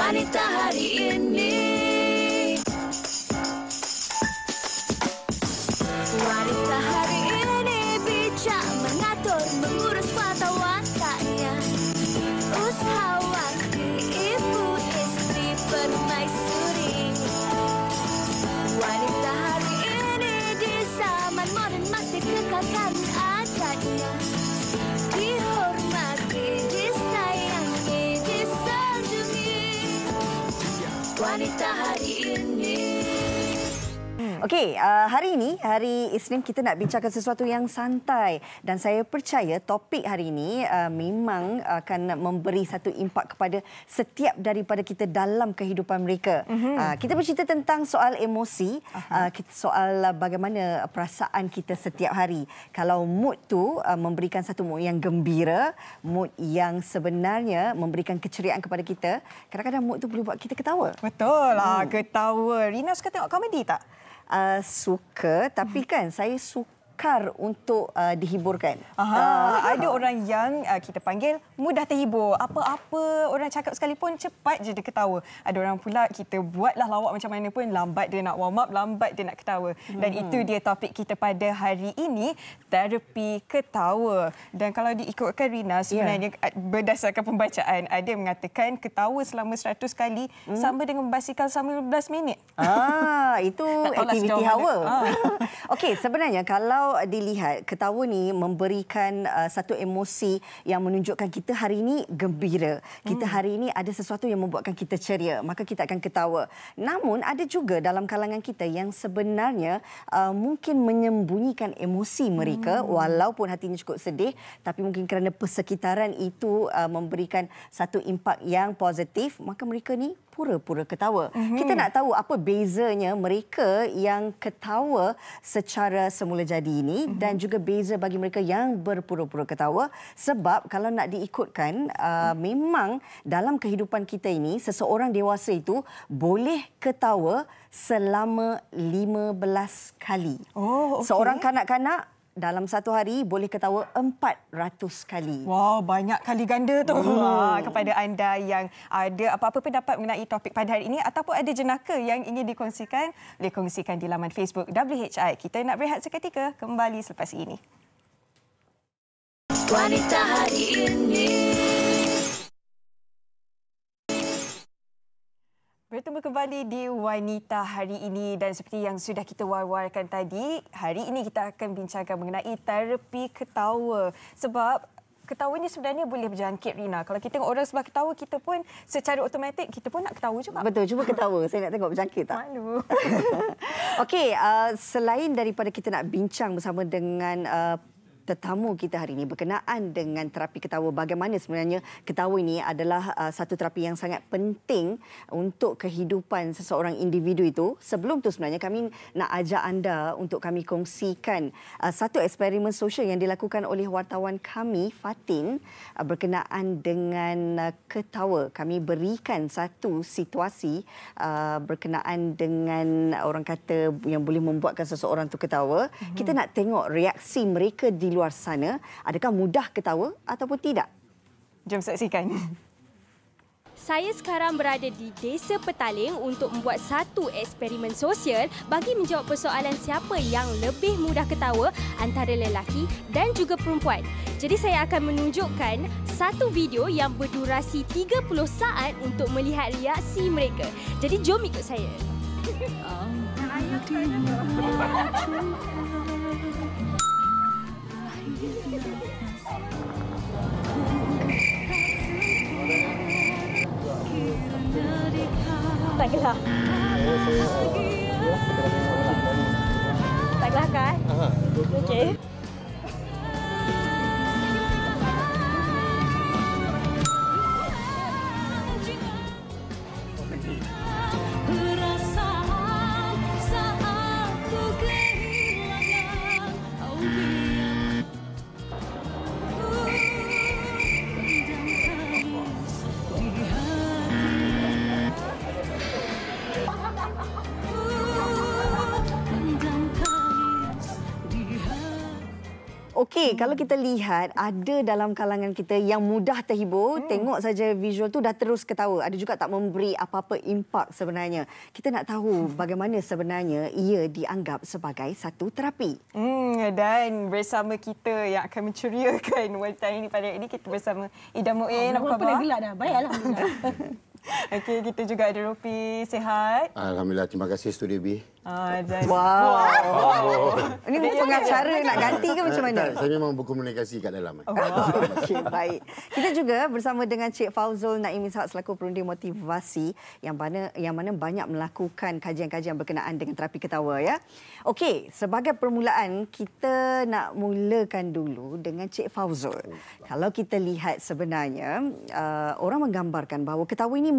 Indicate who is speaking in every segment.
Speaker 1: Wanita hari ini. Wanita hari ini bijak mengatur, mengurus mata wantanya. Usahawan, ibu, istri, permaisuri. Wanita hari ini di zaman modern masih kekalkan adatnya. Dihormati, disayangi, disanjungi. Wanita hari ini.
Speaker 2: Okey, hari ini, hari Isnin, kita nak bincangkan sesuatu yang santai. Dan saya percaya topik hari ini memang akan memberi satu impak kepada setiap daripada kita dalam kehidupan mereka. Kita bercerita tentang soal emosi, soal bagaimana perasaan kita setiap hari. Kalau mood tu memberikan satu mood yang gembira, mood yang sebenarnya memberikan keceriaan kepada kita, kadang-kadang mood tu boleh buat kita ketawa.
Speaker 3: Betul lah, ketawa. Rina suka tengok komedi tak?
Speaker 2: Suka, tapi kan saya sukar untuk dihiburkan.
Speaker 3: Ada orang yang kita panggil mudah terhibur. Apa-apa orang cakap sekalipun cepat je dia ketawa. Ada orang pula kita buatlah lawak macam mana pun, lambat dia nak warm up, lambat dia nak ketawa. Dan itu dia topik kita pada hari ini, terapi ketawa. Dan kalau diikutkan Rina, sebenarnya berdasarkan pembacaan, ada yang mengatakan ketawa selama 100 kali sama dengan berbasikal selama 15 minit.
Speaker 2: Itu aktiviti hawa. Okey, sebenarnya kalau dilihat, ketawa ni memberikan satu emosi yang menunjukkan kita hari ini gembira. Kita hari ini ada sesuatu yang membuatkan kita ceria, maka kita akan ketawa. Namun ada juga dalam kalangan kita yang sebenarnya mungkin menyembunyikan emosi mereka walaupun hatinya cukup sedih, tapi mungkin kerana persekitaran itu memberikan satu impak yang positif, maka mereka ni pura-pura ketawa. Kita nak tahu apa bezanya mereka yang ketawa secara semula jadi ini dan juga beza bagi mereka yang berpura-pura ketawa. Sebab kalau nak diikutkan, memang dalam kehidupan kita ini, seseorang dewasa itu boleh ketawa selama 15 kali. Seorang kanak-kanak dalam satu hari boleh ketawa 400 kali.
Speaker 3: Wow, banyak kali ganda tu. Kepada anda yang ada apa-apa pendapat mengenai topik pada hari ini ataupun ada jenaka yang ingin dikongsikan, boleh kongsikan di laman Facebook WHI. Kita nak berehat seketika, kembali selepas ini.
Speaker 1: Wanita hari ini.
Speaker 3: Bertemu kembali di Wanita hari ini dan seperti yang sudah kita war-warkan tadi, hari ini kita akan bincangkan mengenai terapi ketawa. Sebab ketawa ni sebenarnya boleh berjangkit, Rina. Kalau kita tengok orang sebelah ketawa, kita pun secara automatik kita pun nak ketawa juga.
Speaker 2: Betul, cuba ketawa. Saya nak tengok berjangkit tak?
Speaker 3: Malu.
Speaker 2: Okey, selain daripada kita nak bincang bersama dengan tetamu kita hari ini berkenaan dengan terapi ketawa, bagaimana sebenarnya ketawa ini adalah satu terapi yang sangat penting untuk kehidupan seseorang individu itu. Sebelum tu sebenarnya kami nak ajak anda untuk kami kongsikan satu eksperimen sosial yang dilakukan oleh wartawan kami, Fatin, berkenaan dengan ketawa. Kami berikan satu situasi berkenaan dengan orang kata yang boleh membuatkan seseorang tu ketawa. Kita nak tengok reaksi mereka di luar sana, adakah mudah ketawa ataupun tidak?
Speaker 3: Jom saksikan.
Speaker 4: Saya sekarang berada di Desa Petaling untuk membuat satu eksperimen sosial bagi menjawab persoalan siapa yang lebih mudah ketawa antara lelaki dan juga perempuan. Jadi saya akan menunjukkan satu video yang berdurasi 30 saat untuk melihat reaksi mereka. Jadi jom ikut saya. Tak gelak. Tak gelak kan? Okey.
Speaker 2: Okey, kalau kita lihat ada dalam kalangan kita yang mudah terhibur, tengok saja visual tu dah terus ketawa. Ada juga tak memberi apa-apa impak sebenarnya. Kita nak tahu bagaimana sebenarnya ia dianggap sebagai satu terapi.
Speaker 3: Dan bersama kita yang akan menceriakan wanita ini pada hari ini, kita bersama Ida Muin. Apa khabar?
Speaker 5: Gelak dah. Baik, alhamdulillah.
Speaker 3: Okey, kita juga ada Ropi. Sihat?
Speaker 6: Alhamdulillah, terima kasih Studio B.
Speaker 2: Wow. Ini pengacara nak ganti ke macam mana?
Speaker 6: Tak, saya memang berkomunikasi kat dalam.
Speaker 2: Okey, baik. Kita juga bersama dengan Cik Fauzul Naim Ishak selaku perundi motivasi yang mana banyak melakukan kajian-kajian berkenaan dengan terapi ketawa ya. Okey, sebagai permulaan kita nak mulakan dulu dengan Cik Fauzul. Kalau kita lihat sebenarnya orang menggambarkan bahawa ketawa ini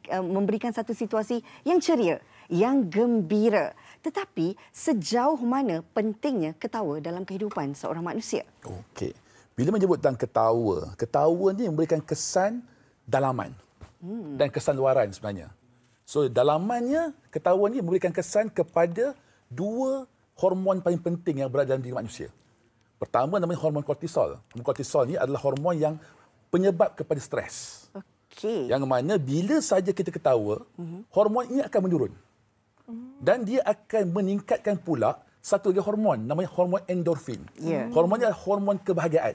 Speaker 2: memberikan satu situasi yang ceria, yang gembira. Tetapi sejauh mana pentingnya ketawa dalam kehidupan seorang manusia?
Speaker 7: Okey. Bila menyebut tentang ketawa, ketawa ni memberikan kesan dalaman dan kesan luaran sebenarnya. So dalamannya, ketawa ni memberikan kesan kepada dua hormon paling penting yang berada dalam diri manusia. Pertama namanya hormon kortisol. Hormon kortisol ni adalah hormon yang penyebab kepada stres.
Speaker 2: Okey.
Speaker 7: Yang mana bila saja kita ketawa, hormon ini akan menurun. Dan dia akan meningkatkan pula satu lagi hormon, namanya hormon endorfin. Hormon ini adalah hormon kebahagiaan.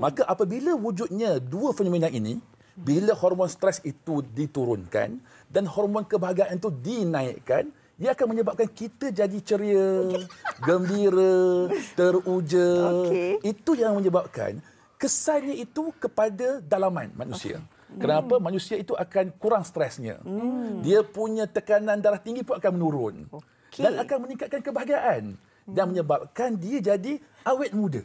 Speaker 7: Maka apabila wujudnya dua fenomena ini, bila hormon stres itu diturunkan dan hormon kebahagiaan itu dinaikkan, dia akan menyebabkan kita jadi ceria, gembira, teruja. Itu yang menyebabkan kesannya itu kepada dalaman manusia. Kenapa? Manusia itu akan kurang stresnya. Dia punya tekanan darah tinggi pun akan menurun. Dan akan meningkatkan kebahagiaan. Dan menyebabkan dia jadi awet muda.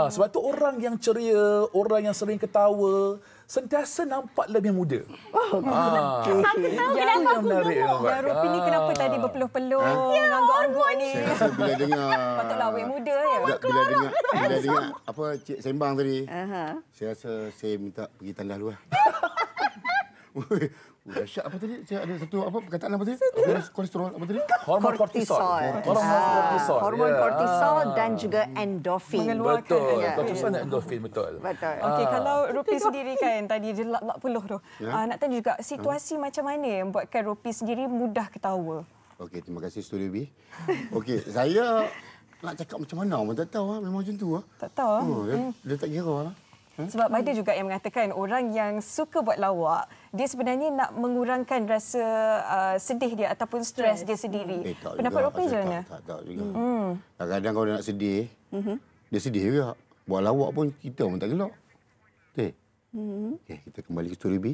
Speaker 7: Sebab tu orang yang ceria, orang yang sering ketawa, sentiasa nampak lebih muda.
Speaker 5: Aku tahu kenapa aku
Speaker 7: menarik.
Speaker 3: Ya, Ropi ni kenapa tadi berpeluh-peluh, ngangguk-angguk ni?
Speaker 6: Saya rasa bila dengar...
Speaker 3: Patutlah awet muda ya.
Speaker 6: Bila dengar apa Cik sembang tadi, saya rasa saya minta pergi tandas dulu lah. Dahsyat apa tadi? Saya ada satu apa perkataan apa tadi? Kolesterol apa tadi?
Speaker 7: Hormon kortisol. Hormon kortisol.
Speaker 2: Hormon kortisol dan juga endorfin.
Speaker 7: Betul. Kortisol dan endorfin, betul.
Speaker 3: Okey, kalau Ropi sendiri kan tadi dia lak peluh tu. Nak tanya juga situasi macam mana yang buatkan Ropi sendiri mudah ketawa?
Speaker 6: Okey, terima kasih Studio B. Okey, saya nak cakap macam mana pun tak tahu. Memang macam tu.
Speaker 3: Tak tahu.
Speaker 6: Dia tak kira lah.
Speaker 3: Sebab ada juga yang mengatakan orang yang suka buat lawak, dia sebenarnya nak mengurangkan rasa sedih dia ataupun stres dia sendiri. Pendapat Ropi macam mana?
Speaker 6: Tak juga. Kadang-kadang kalau dia nak sedih, dia sedih juga. Buat lawak pun kita pun tak gelak. Okey, kita kembali ke Story B.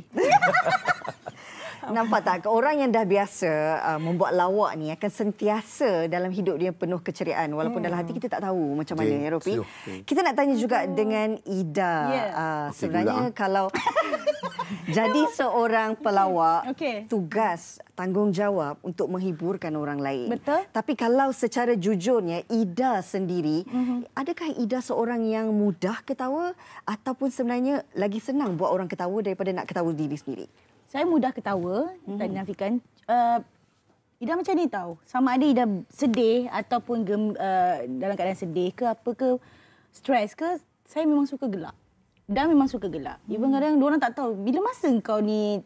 Speaker 2: Nampak tak? Orang yang dah biasa membuat lawak ni akan sentiasa dalam hidup dia penuh keceriaan. Walaupun dalam hati kita tak tahu macam mana ya, Ropi. Kita nak tanya juga dengan Ida. Sebenarnya kalau jadi seorang pelawak, tugas, tanggungjawab untuk menghiburkan orang lain.
Speaker 5: Betul.
Speaker 2: Tapi kalau secara jujurnya, Ida sendiri, adakah Ida seorang yang mudah ketawa ataupun sebenarnya lagi senang buat orang ketawa daripada nak ketawa diri sendiri?
Speaker 5: Saya mudah ketawa dan dinafikan. Ida macam ni tahu. Sama ada Ida sedih ataupun dalam keadaan sedih ke apa ke, stres ke, saya memang suka gelak. Dan memang suka gelak. Even kadang diorang tak tahu bila masa kau ni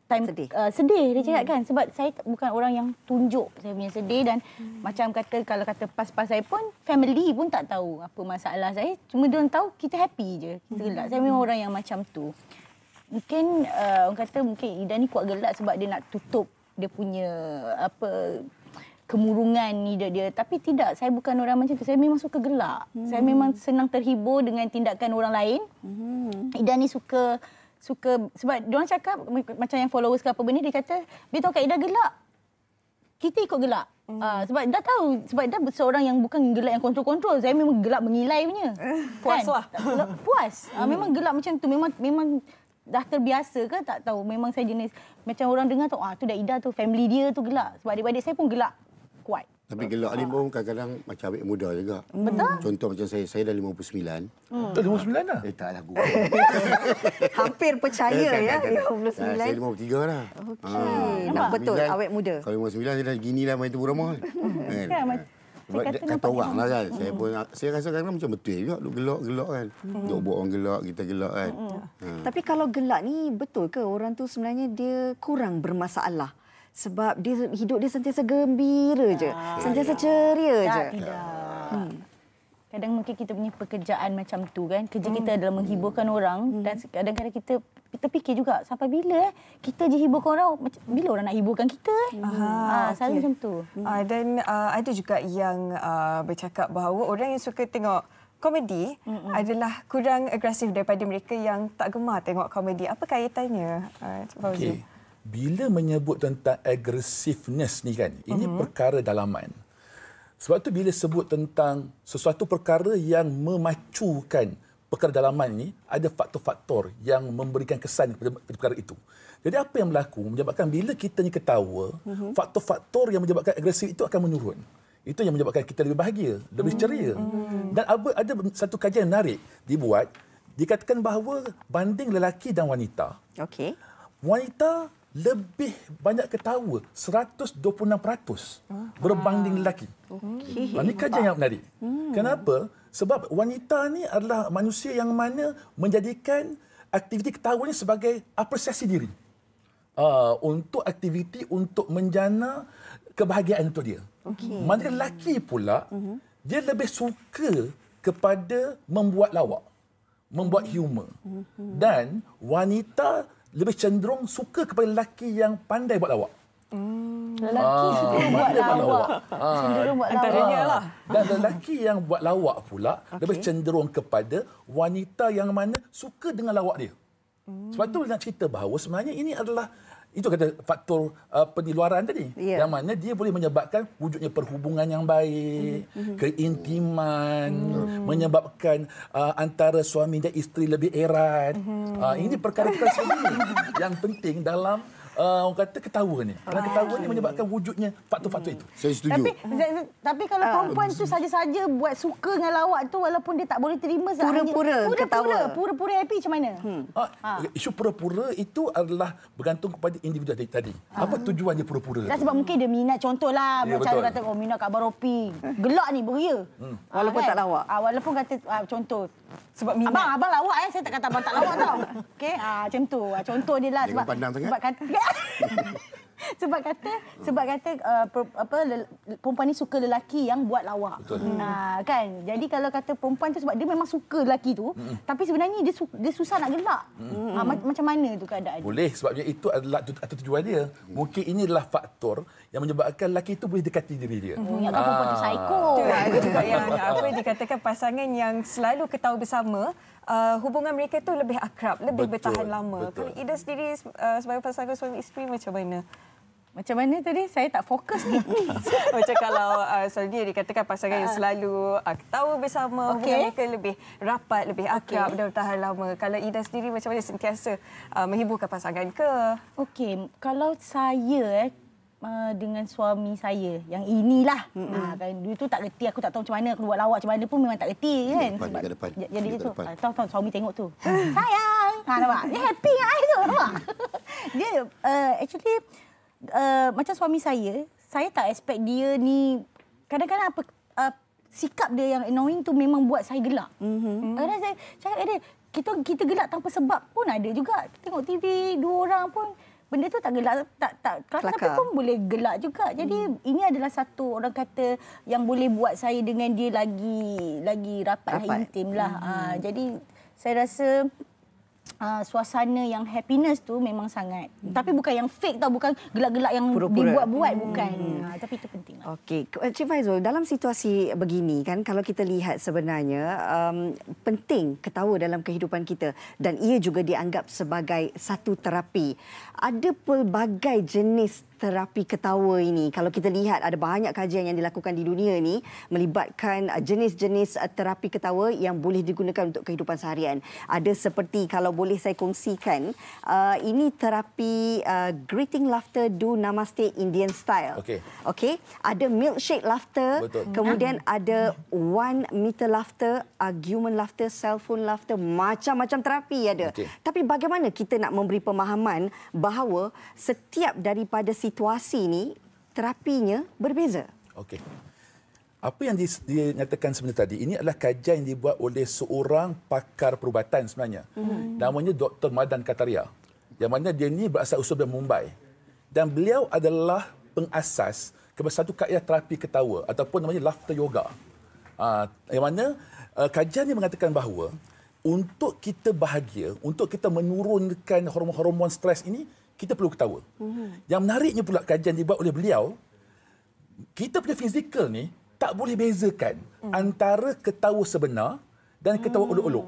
Speaker 5: time sedih dia cakap kan. Sebab saya bukan orang yang tunjuk saya punya sedih dan macam kata kalau kata pas-pas saya pun family pun tak tahu apa masalah saya. Cuma diorang tahu kita happy je. Kita gelak. Saya memang orang yang macam tu. Mungkin orang kata mungkin Ida ni kuat gelak sebab dia nak tutup dia punya apa kemurungan ni dia. Tapi tidak, saya bukan orang macam tu. Saya memang suka gelak. Saya memang senang terhibur dengan tindakan orang lain. Ida ni suka sebab diorang cakap macam yang followers ke apa benda, dia kata bila tahu kat Ida gelak, kita ikut gelak. Sebab dah tahu, sebab dah seorang yang bukan gelak yang kontrol-kontrol. Saya memang gelak mengilai punya.
Speaker 3: Puas lah.
Speaker 5: Puas. Memang gelak macam tu. Memang dah terbiasa ke tak tahu. Memang saya jenis macam orang dengar tu, tu dah Ida tu, family dia tu gelak. Sebab adik-adik saya pun gelak kuat.
Speaker 6: Tapi gelak ni pun kadang-kadang macam awet muda juga.
Speaker 5: Betul.
Speaker 6: Contoh macam saya dah 59.
Speaker 7: Dah 59 dah?
Speaker 6: Taklah aku.
Speaker 2: Hampir percaya ya, 59.
Speaker 6: Saya 53 dah.
Speaker 2: Okey, nak betul awet muda.
Speaker 6: Kalau 59 saya dah gini dah main tu ramah. Sebab kata orang lah kan. Saya rasa kadang macam betul juga. Duk gelak-gelak kan. Duk buat orang gelak, kita gelak kan.
Speaker 2: Tapi kalau gelak ni betul ke orang tu sebenarnya dia kurang bermasalah? Sebab dia hidup dia sentiasa gembira je. Sentiasa ceria je.
Speaker 5: Tidak. Kadang mungkin kita punya pekerjaan macam tu kan. Kerja kita adalah menghiburkan orang. Dan kadang-kadang kita fikir juga sampai bila kita je hiburkan orang, bila orang nak hiburkan kita. Selalu macam tu.
Speaker 3: Dan ada juga yang bercakap bahawa orang yang suka tengok komedi adalah kurang agresif daripada mereka yang tak gemar tengok komedi. Apa kaitannya, Fauzi?
Speaker 7: Bila menyebut tentang aggressiveness ni kan, ini perkara dalaman. Sebab tu bila sebut tentang sesuatu perkara yang memacukan perkara dalaman ni, ada faktor-faktor yang memberikan kesan kepada perkara itu. Jadi apa yang berlaku menyebabkan bila kita ni ketawa, faktor-faktor yang menyebabkan agresif itu akan menurun. Itu yang menyebabkan kita lebih bahagia, lebih ceria. Dan ada satu kajian menarik dibuat, dikatakan bahawa banding lelaki dan wanita, wanita lebih banyak ketawa 126% berbanding lelaki. Ini kajian yang menarik. Kenapa? Sebab wanita ni adalah manusia yang mana menjadikan aktiviti ketawa ni sebagai apresiasi diri. Untuk aktiviti untuk menjana kebahagiaan untuk dia. Manakala lelaki pula, dia lebih suka kepada membuat lawak, membuat humor. Dan wanita lebih cenderung suka kepada lelaki yang pandai buat lawak.
Speaker 5: Lelaki suka buat lawak. Cenderung buat lawak.
Speaker 3: Antaranya lah.
Speaker 7: Dan lelaki yang buat lawak pula lebih cenderung kepada wanita yang mana suka dengan lawak dia. Sebab tu nak cerita bahawa sebenarnya ini adalah, itu kata faktor pendiluaran tadi. Yang mana dia boleh menyebabkan wujudnya perhubungan yang baik, keintiman, menyebabkan antara suami dan isteri lebih erat. Ini perkara-perkara sebenarnya yang penting dalam orang kata ketawa ni. Kerana ketawa ni menyebabkan wujudnya faktor-faktor itu.
Speaker 6: Saya setuju.
Speaker 5: Tapi kalau perempuan tu saja-saja buat suka dengan lawak tu walaupun dia tak boleh terima
Speaker 2: Pura-pura ketawa.
Speaker 5: Pura-pura happy macam mana?
Speaker 7: Isu pura-pura itu adalah bergantung kepada individu tadi. Apa tujuan dia pura-pura?
Speaker 5: Dan sebab mungkin dia minat, contohlah macam kata minat Kak Baropi. Gelak ni beria.
Speaker 2: Walaupun tak lawak.
Speaker 5: Walaupun kata contoh
Speaker 3: Sebab minat.
Speaker 5: Abang lawak saya tak kata abang tak lawak tau. Okey, macam tu. Contoh dia lah sebab kata perempuan ni suka lelaki yang buat lawak. Kan? Jadi kalau kata perempuan tu sebab dia memang suka lelaki tu, tapi sebenarnya dia susah nak gelak. Macam mana tu keadaan?
Speaker 7: Boleh, sebabnya itu adalah tujuan dia. Mungkin ini adalah faktor yang menyebabkan lelaki itu boleh dekati diri dia.
Speaker 5: Ingatkan perempuan tu psycho.
Speaker 3: Ada juga yang dikatakan pasangan yang selalu ketawa bersama, hubungan mereka tu lebih akrab, lebih bertahan lama. Kalau Ida sendiri sebagai pasangan suami isteri macam mana?
Speaker 5: Macam mana tadi? Saya tak fokus ni.
Speaker 3: Macam kalau dia dikatakan pasangan yang selalu ketawa bersama, hubungan mereka lebih rapat, lebih akrab dan bertahan lama. Kalau Ida sendiri macam mana sentiasa menghiburkan pasangan ke?
Speaker 5: Okey, kalau saya dengan suami saya yang inilah kan dulu tu tak reti, aku tak tahu macam mana aku buat lawak macam mana pun memang tak reti kan.
Speaker 6: Depan.
Speaker 5: Jadi itu tahu suami tengok tu sayang nampak dia happy dengan I tu nampak. Dia actually macam suami saya tak expect dia ni kadang-kadang apa sikap dia yang annoying tu memang buat saya gelak. Kadang saya cakap dia kita gelak tanpa sebab pun ada juga. Tengok TV dua orang pun benda tu tak gelak, tak kelakar pun boleh gelak juga. Jadi ini adalah satu orang kata yang boleh buat saya dengan dia lagi rapat. Intim lah. Jadi saya rasa suasana yang happiness tu memang sangat. Tapi bukan yang fake tau, bukan gelak-gelak yang dibuat-buat, bukan. Tapi itu penting.
Speaker 2: Okey, Cik Faizul, dalam situasi begini kan, kalau kita lihat sebenarnya penting ketawa dalam kehidupan kita dan ia juga dianggap sebagai satu terapi. Ada pelbagai jenis terapi ketawa ini. Kalau kita lihat ada banyak kajian yang dilakukan di dunia ini melibatkan jenis-jenis terapi ketawa yang boleh digunakan untuk kehidupan seharian. Ada seperti kalau boleh saya kongsikan, ini terapi greeting laughter do namaste Indian style. Okey. Ada milkshake laughter, kemudian ada 1 meter laughter, argument laughter, cell phone laughter, macam-macam terapi ada. Tapi bagaimana kita nak memberi pemahaman bahawa setiap daripada situasi ini terapinya berbeza?
Speaker 7: Okey. apa yang dinyatakan sebenarnya tadi, ini adalah kajian yang dibuat oleh seorang pakar perubatan sebenarnya. Namanya Dr. Madan Kataria. Yang mana dia ni berasal usul dari Mumbai. Dan beliau adalah pengasas kepada satu kaedah terapi ketawa ataupun namanya laughter yoga. Yang mana kajian ini mengatakan bahawa untuk kita bahagia, untuk kita menurunkan hormon-hormon stres ini, kita perlu ketawa. Yang menariknya pula kajian dibuat oleh beliau, kita punya fizikal ni tak boleh bezakan antara ketawa sebenar dan ketawa olok-olok.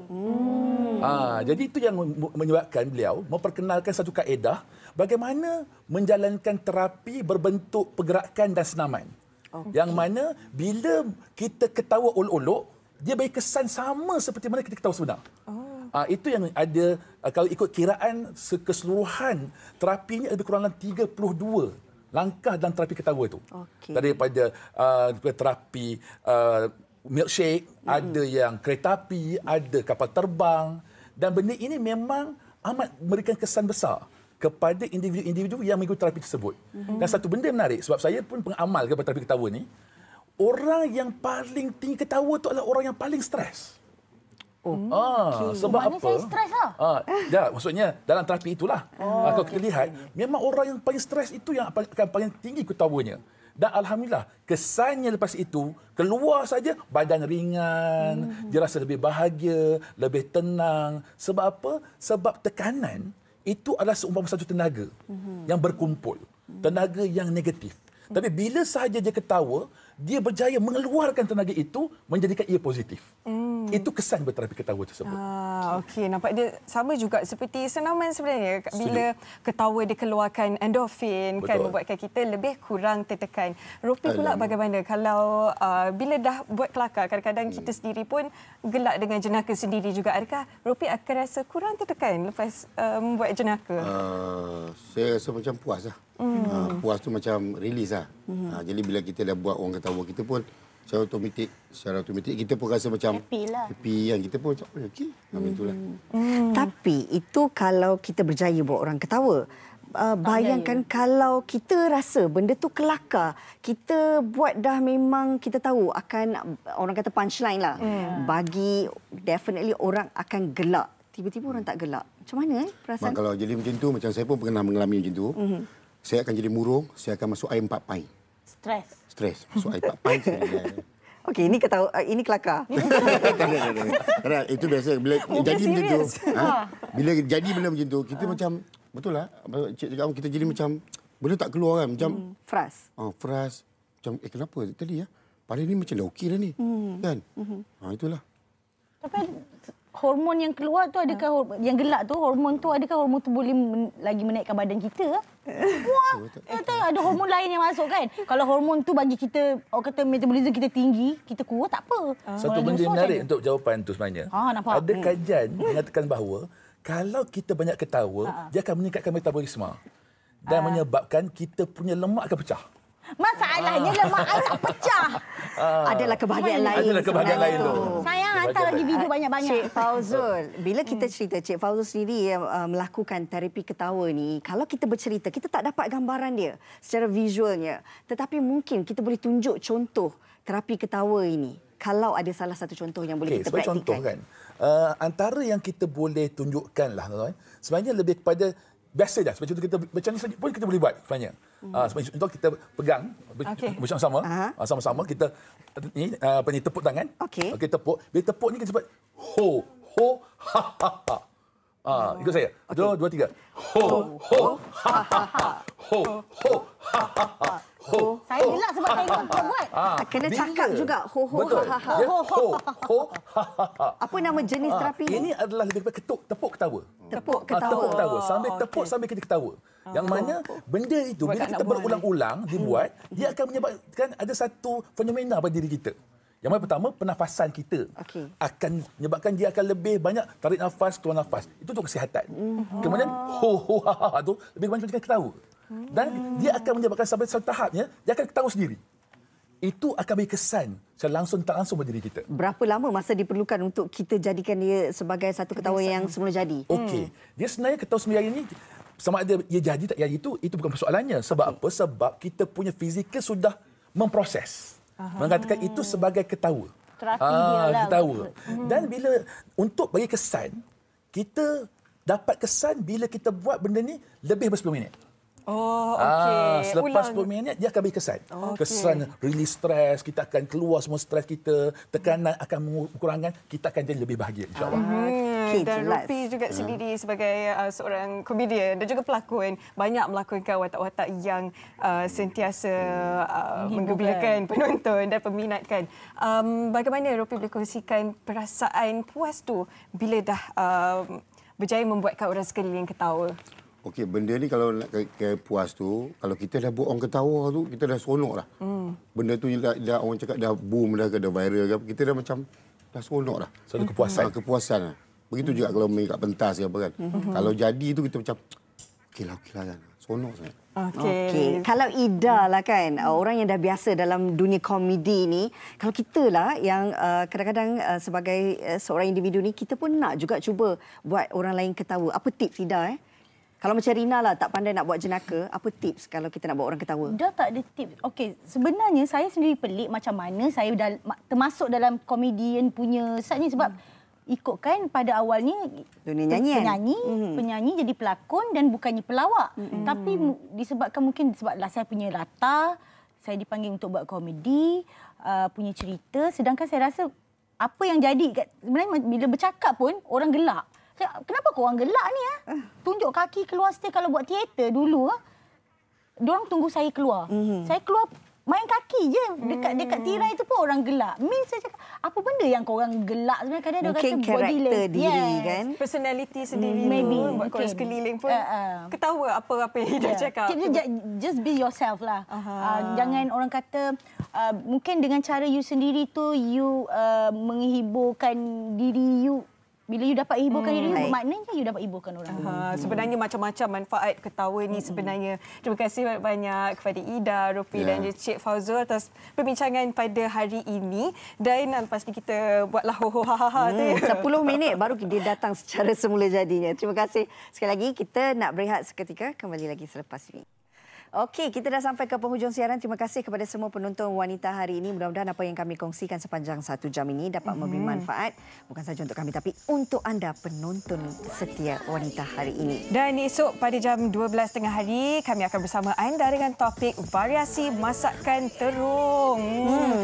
Speaker 7: Jadi itu yang menyebabkan beliau memperkenalkan satu kaedah bagaimana menjalankan terapi berbentuk pergerakan dan senaman. Yang mana bila kita ketawa olok-olok, dia beri kesan sama seperti mana kita ketawa sebenar. Itu yang ada, kalau ikut kiraan keseluruhan terapi ini lebih kurang 32 langkah dalam terapi ketawa itu. Daripada terapi milkshake, ada yang kereta api, ada kapal terbang. Dan benda ini memang amat memberikan kesan besar kepada individu-individu yang mengikuti terapi tersebut. Dan satu benda menarik, sebab saya pun pengamal kepada terapi ketawa ni, orang yang paling tinggi ketawa itu adalah orang yang paling stres. Sebab apa?
Speaker 5: Saya stres lah.
Speaker 7: Maksudnya dalam terapi itulah. Kalau kita lihat, memang orang yang paling stres itu yang akan paling tinggi ketawanya. Dan alhamdulillah, kesannya lepas itu, keluar saja badan ringan, dia rasa lebih bahagia, lebih tenang. Sebab apa? Sebab tekanan itu adalah seumpama satu tenaga yang berkumpul. Tenaga yang negatif. Tapi bila sahaja dia ketawa, dia berjaya mengeluarkan tenaga itu menjadikan ia positif. Itu kesan berterapi ketawa tersebut.
Speaker 3: Okey, nampak dia sama juga seperti senaman sebenarnya. Bila ketawa dikeluarkan endorfin, kan membuatkan kita lebih kurang tertekan. Ropi pula bagaimana kalau bila dah buat kelakar, kadang-kadang kita sendiri pun gelak dengan jenaka sendiri juga. Adakah Ropi akan rasa kurang tertekan lepas membuat jenaka?
Speaker 6: Saya rasa macam puas lah. Puas tu macam release lah. Jadi bila kita dah buat orang ketawa, kita pun secara automatik kita pun rasa macam happy kan. Kita pun macam okey. Itulah.
Speaker 2: Tapi itu kalau kita berjaya buat orang ketawa. Bayangkan kalau kita rasa benda tu kelakar, kita buat dah memang kita tahu akan orang kata punchline lah. Bagi definitely orang akan gelak. Tiba-tiba orang tak gelak. Macam mana perasaan?
Speaker 6: Kalau jadi macam tu, macam saya pun pernah mengalami macam tu. Saya akan jadi murung, saya akan masuk air 4 pint. Stres. Masuk air 4 pint.
Speaker 2: Okey, ini ketawa, ini kelakar.
Speaker 6: Tak. Itu biasa. Bila jadi macam tu, bila jadi benda macam tu, kita macam, betul lah, Cik cakap, kita jadi macam, benda tak keluar kan. Macam, fras. Macam, kenapa tadi ya? Pada ni macam dah okey dah ni. Kan? Itulah.
Speaker 5: Tapi hormon yang keluar tu adakah yang gelak tu, hormon tu adakah hormon tu boleh lagi menaikkan badan kita? Wah, ada hormon lain yang masuk kan. Kalau hormon tu bagi kita, orang kata metabolisme kita tinggi, kita kuat tak apa.
Speaker 7: Satu benda yang menarik untuk jawapan tu sebenarnya.
Speaker 5: Nampak.
Speaker 7: Ada kajian mengatakan bahawa kalau kita banyak ketawa, dia akan meningkatkan metabolisme dan menyebabkan kita punya lemak akan pecah.
Speaker 5: Masalahnya lemak anak pecah.
Speaker 2: Adalah kebahagiaan lain.
Speaker 7: Adalah kebahagiaan lain tu.
Speaker 5: Sayang, hantar lagi video banyak-banyak.
Speaker 2: Cik Fauzul, bila kita cerita, Cik Fauzul sendiri yang melakukan terapi ketawa ni, kalau kita bercerita, kita tak dapat gambaran dia secara visualnya. Tetapi mungkin kita boleh tunjuk contoh terapi ketawa ini. Kalau ada salah satu contoh yang boleh kita praktikkan.
Speaker 7: Contoh kan, antara yang kita boleh tunjukkan lah, sebenarnya lebih kepada biasa dah. Sebab kita macam ni pun kita boleh buat sebenarnya. Contoh kita pegang bersama-sama, sama-sama kita ni tepuk tangan. Okey, tepuk. Bila tepuk ni kita sebut ho ha ha ha. Ikut saya. 2 3. Ho ha ha ha. Ho ha ha ha.
Speaker 5: Saya gelak sebab saya ikut buat.
Speaker 2: Kena cakap juga ho ha ha.
Speaker 7: Ho ha ha.
Speaker 2: Apa nama jenis terapi
Speaker 7: ini? Ini adalah lebih kepada tepuk ketawa.
Speaker 2: Tepuk ketawa.
Speaker 7: Sambil tepuk sambil kita ketawa. Yang mana benda itu bila kita berulang-ulang dibuat, dia akan menyebabkan ada satu fenomena pada diri kita. Yang mana pertama, pernafasan kita akan menyebabkan dia akan lebih banyak tarik nafas, keluar nafas. Itu untuk kesihatan. Kemudian ho ha ha tu lebih banyak kita ketawa. Dan dia akan menyebabkan sampai satu tahapnya dia akan ketawa sendiri. Itu akan beri kesan secara langsung tak langsung pada diri kita.
Speaker 2: Berapa lama masa diperlukan untuk kita jadikan dia sebagai satu ketawa yang semula jadi?
Speaker 7: Okey. Dia sebenarnya ketawa semula ini sama ada ia jadi tak jadi itu bukan persoalannya. Sebab apa? Sebab kita punya fizikal sudah memproses. Mengatakan itu sebagai ketawa.
Speaker 5: Terapi dia lah.
Speaker 7: Ketawa. Dan bila untuk bagi kesan, kita dapat kesan bila kita buat benda ni lebih daripada 10 minit.
Speaker 3: Oh, okey.
Speaker 7: Selepas 10 minit, dia akan bagi kesan. Kesan release stres, kita akan keluar semua stres kita, tekanan akan berkurangan, kita akan jadi lebih bahagia, insyaAllah.
Speaker 3: Dan Rupi juga sendiri sebagai seorang komedian dan juga pelakon, banyak melakonkan watak-watak yang sentiasa menggembirakan penonton dan peminat kan. Bagaimana Rupi boleh kongsikan perasaan puas tu bila dah berjaya membuatkan orang sekeliling ketawa?
Speaker 6: Okey, benda ni kalau nak puas tu, kalau kita dah buat orang ketawa tu, kita dah seronok dah. Benda tu dah orang cakap dah boom dah, dah viral ke, kita dah macam dah seronok dah.
Speaker 7: Satu kepuasan.
Speaker 6: Kepuasan lah. Begitu juga kalau main kat pentas ke apa kan. Kalau jadi tu kita macam okeylah kan. Seronok sangat.
Speaker 2: Okey. Kalau Ida lah kan, orang yang dah biasa dalam dunia komedi ni, kalau kita lah yang kadang-kadang sebagai seorang individu ni, kita pun nak juga cuba buat orang lain ketawa. Apa tips Ida Kalau macam Rina lah tak pandai nak buat jenaka, apa tips kalau kita nak buat orang ketawa?
Speaker 5: Dah tak ada tips. Okey, sebenarnya saya sendiri pelik macam mana saya dah termasuk dalam komedian punya side ni sebab ikutkan pada awalnya
Speaker 2: dunia nyanyian.
Speaker 5: Penyanyi jadi pelakon dan bukannya pelawak. Tapi disebabkan mungkin sebablah saya punya latar, saya dipanggil untuk buat komedi, punya cerita, sedangkan saya rasa apa yang jadi sebenarnya bila bercakap pun orang gelak. Kenapa kau orang gelak ni? Tunjuk kaki keluar stage kalau buat teater dulu. Diorang tunggu saya keluar. Saya keluar main kaki je. Dekat tirai tu pun orang gelak. Saya cakap, apa benda yang kau orang gelak? Sebenarnya kadang dia kata
Speaker 2: karakter diri kan.
Speaker 3: Personality sendiri tu buat korang sekeliling pun ketawa apa-apa yang Ida cakap.
Speaker 5: Just be yourself lah. Jangan orang kata mungkin dengan cara you sendiri tu you menghiburkan diri you. Bila you dapat hiburkan diri, maknanya you dapat hiburkan orang.
Speaker 3: Sebenarnya macam-macam manfaat ketawa ni sebenarnya. Terima kasih banyak kepada Ida, Rupi dan Cik Fazul atas perbincangan pada hari ini. Dan lepas ni kita buatlah ho-ho ha-ha-ha tu.
Speaker 2: 10 minit baru dia datang secara semula jadinya. Terima kasih sekali lagi. Kita nak berehat seketika. Kembali lagi selepas ini. Okey, kita dah sampai ke penghujung siaran. Terima kasih kepada semua penonton wanita hari ini. Mudah-mudahan apa yang kami kongsikan sepanjang 1 jam ini dapat memberi manfaat. Bukan sahaja untuk kami, tapi untuk anda penonton setia wanita hari ini.
Speaker 3: Dan esok pada jam 12 tengah hari, kami akan bersama anda dengan topik variasi masakan terung.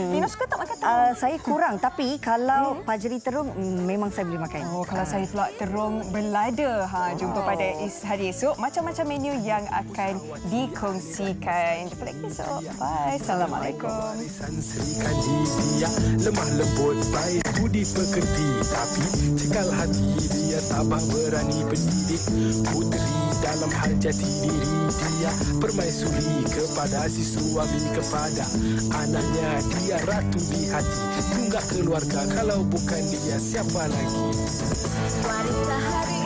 Speaker 3: Nina suka tak makan terung?
Speaker 2: Saya kurang, tapi kalau pajeri terung, memang saya boleh makan.
Speaker 3: Kalau saya pula terung belada. Jumpa pada hari esok. Macam-macam menu yang akan dikongsikan. Jumpa lagi esok. Bye. Assalamualaikum.
Speaker 8: Lemah lembut, baik budi pekerti, tapi cekal hati dia tabah berani pendidik. Puteri dalam hal jati diri dia permaisuri kepada si suami, kepada anaknya dia ratu di hati. Tunggak keluarga, kalau bukan dia siapa lagi?
Speaker 1: Wanita hari